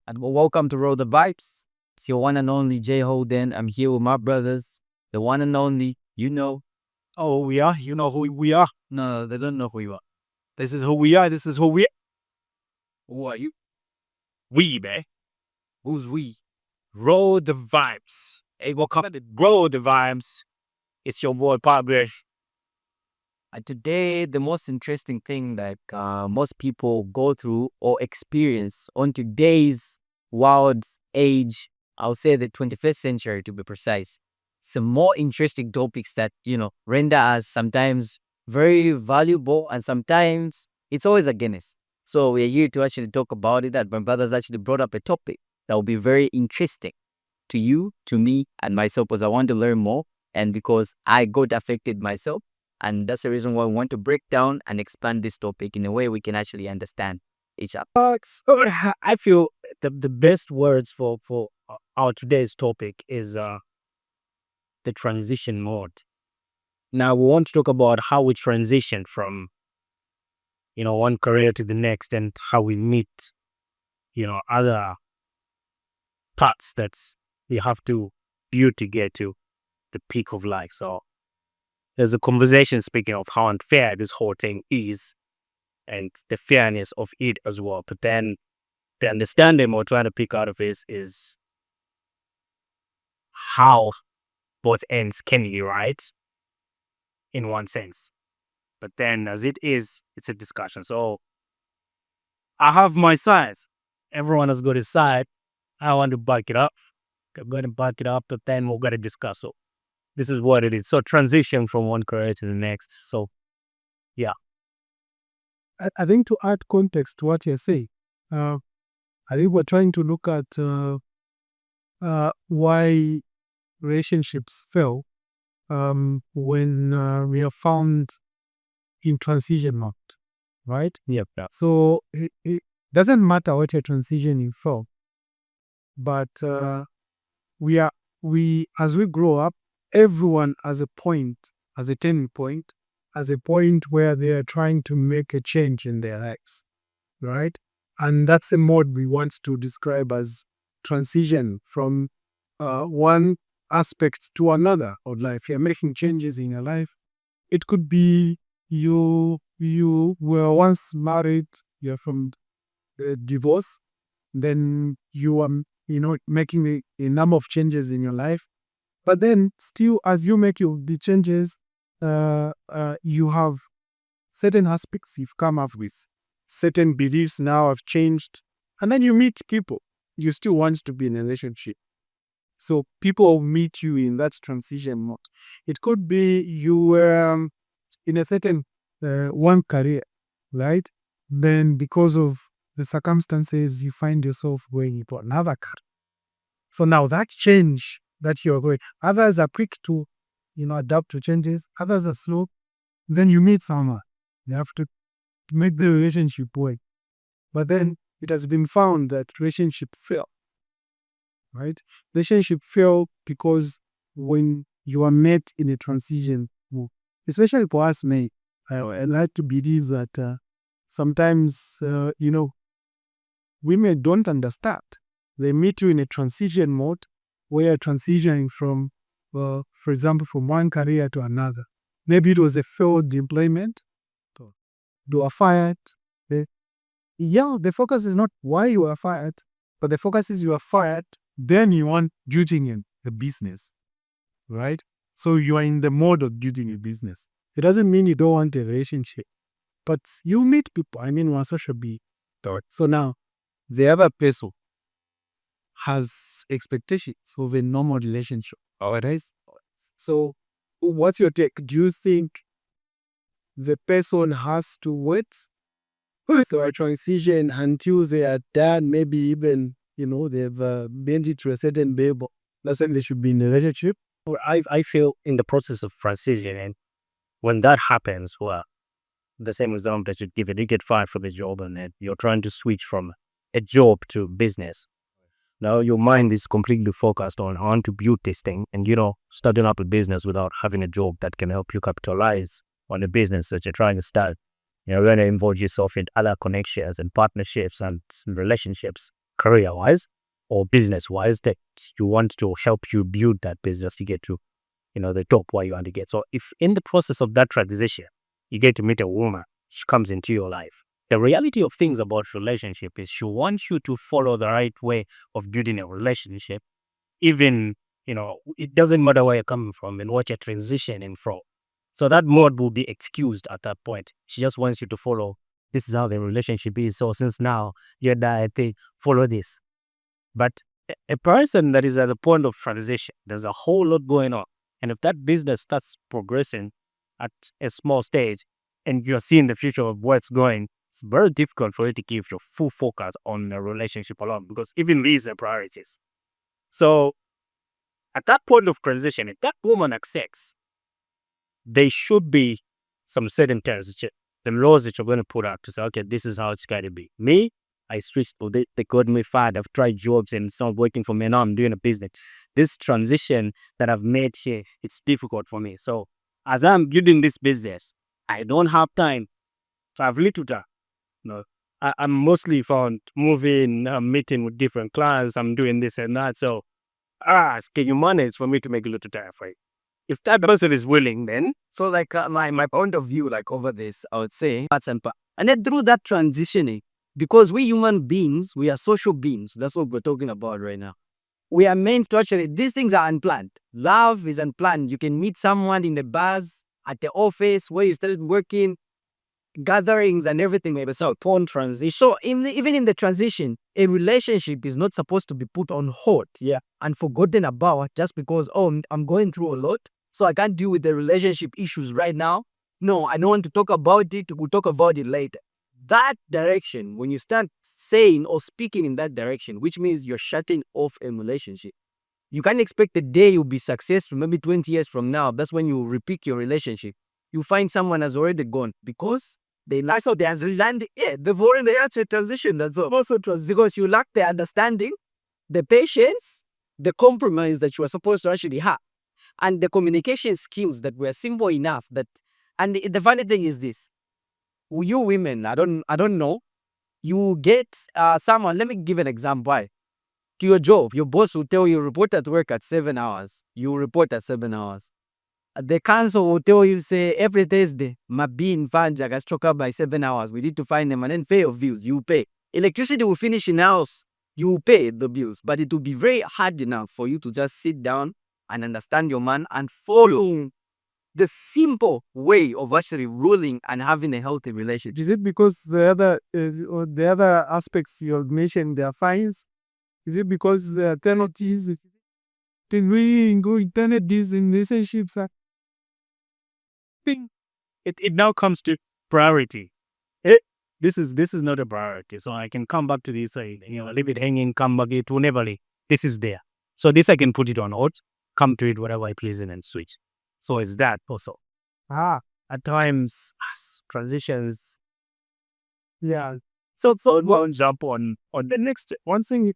And welcome to Roll the Vibes. It's your one and only Jay Holden. I'm here with my brothers, the one and only, you know. Oh, we are. You know who we are. No, they don't know who you are. This is who we are. This is who we. Who are you? We, man. Who's we? Roll the vibes. Hey, welcome to Roll the vibes. It's your boy Pablo. Today, the most interesting thing that most people go through or experience on today's wild age, I'll say the 21st century to be precise, some more interesting topics that, render us sometimes very valuable and sometimes it's always against. So we're here to actually talk about it. That my brothers actually brought up a topic that will be very interesting to you, to me, and myself because I want to learn more and because I got affected myself. And that's the reason why we want to break down and expand this topic in a way we can actually understand each other. I feel the best words for our today's topic is the transition mode. Now we want to talk about how we transition from one career to the next and how we meet other paths that we have to build to get to the peak of life. So there's a conversation speaking of how unfair this whole thing is and the fairness of it as well. But then the understanding we're trying to pick out of is how both ends can be right in one sense. But then as it is, it's a discussion. So I have my side. Everyone has got his side. I want to back it up. I'm going to back it up, but then we're going to discuss. So this is what it is. So transition from one career to the next. So yeah. I think to add context to what you're saying, I think we're trying to look at why relationships fail when we are found in transition mode, right? Yep. So it doesn't matter what you're transitioning from, but as we grow up, everyone has a point, has a turning point, as a point where they are trying to make a change in their lives, right? And that's a mode we want to describe as transition from one aspect to another of life. You're making changes in your life. It could be you were once married, you're from divorce, then you are making a number of changes in your life. But then still, as you make the changes, you have certain aspects you've come up with, certain beliefs now have changed, and then you meet people. You still want to be in a relationship. So people meet you in that transition mode. It could be you were in a certain one career, right? Then because of the circumstances, you find yourself going into another career. So now that change that you're going, others are quick to adapt to changes, others are slow. Then you meet someone, you have to make the relationship work. But then it has been found that relationship fail, right? Relationship fail because when you are met in a transition mode, especially for us men, I like to believe that sometimes women don't understand. They meet you in a transition mode where you're transitioning from, for example, from one career to another. Maybe it was a failed employment. You are fired. The focus is not why you are fired, but the focus is you are fired, then you want building in the business, right? So you are in the mode of building a business. It doesn't mean you don't want a relationship, but you meet people. I mean, one social be. So now, the other person has expectations of a normal relationship. Alright. So what's your take? Do you think the person has to wait so a transition until they are done, maybe even they've been to a certain level, that's when they should be in a relationship? I feel in the process of transition, and when that happens, well, the same example that you give it, you get fired from a job and then you're trying to switch from a job to business. Now your mind is completely focused on how to build this thing and, starting up a business without having a job that can help you capitalize on the business that you're trying to start. You're going to involve yourself in other connections and partnerships and relationships career-wise or business-wise that you want to help you build that business to get to, the top where you want to get. So if in the process of that transition, you get to meet a woman, she comes into your life. The reality of things about relationship is she wants you to follow the right way of building a relationship. Even, it doesn't matter where you're coming from and what you're transitioning from. So that mode will be excused at that point. She just wants you to follow. This is how the relationship is. So since now you're that thing, follow this. But a person that is at the point of transition, there's a whole lot going on. And if that business starts progressing at a small stage and you're seeing the future of where it's going, it's very difficult for you to give your full focus on the relationship alone because even these are priorities. So at that point of transition, if that woman accepts, there should be some certain terms, the laws that you're going to put out to say, okay, this is how it's got to be. Me, I switched to they got me fired. I've tried jobs and it's not working for me. Now I'm doing a business. This transition that I've made here, it's difficult for me. So as I'm building this business, I don't have time to have little time. I'm mostly found moving, meeting with different clients. I'm doing this and that. So can you manage for me to make a little time for you? If that person is willing, then So like my point of view, like over this, I would say and then through that transitioning, because we human beings, we are social beings. That's what we're talking about right now. We are meant to actually, these things are unplanned. Love is unplanned. You can meet someone in the bars, at the office where you started working, gatherings and everything maybe. So upon transition. So even in the transition, a relationship is not supposed to be put on hold, and forgotten about just because, I'm going through a lot, so I can't deal with the relationship issues right now. No, I don't want to talk about it. We'll talk about it later. That direction, when you start saying or speaking in that direction, which means you're shutting off a relationship. You can't expect the day you'll be successful, maybe 20 years from now. That's when you repeat your relationship. You find someone has already gone because they lack, so they understand, they've already had a transition. That's also because you lack the understanding, the patience, the compromise that you were supposed to actually have, and the communication skills that were simple enough that. And the funny thing is this: you women, I don't know. You get someone. Let me give an example. Why? To your job, your boss will tell you report at work at 7 hours. You report at 7 hours. The council will tell you, say, every Thursday, Mabin Vanja got struck up by 7 hours. We need to find them and then pay your bills. You pay. Electricity will finish in house. You pay the bills. But it will be very hard enough for you to just sit down and understand your man and follow the simple way of actually ruling and having a healthy relationship. Is it because the other aspects you mentioned, they are fines? Is it because the alternatives? Can we go internet these in relationships? thing, it now comes to priority. This is not a priority. So I can come back to this, leave it hanging, come back, it will never leave. This is there. So this I can put it on hold, come to it whatever I please and switch. So it's that also. At times, transitions. Yeah. So we'll jump on the next one thing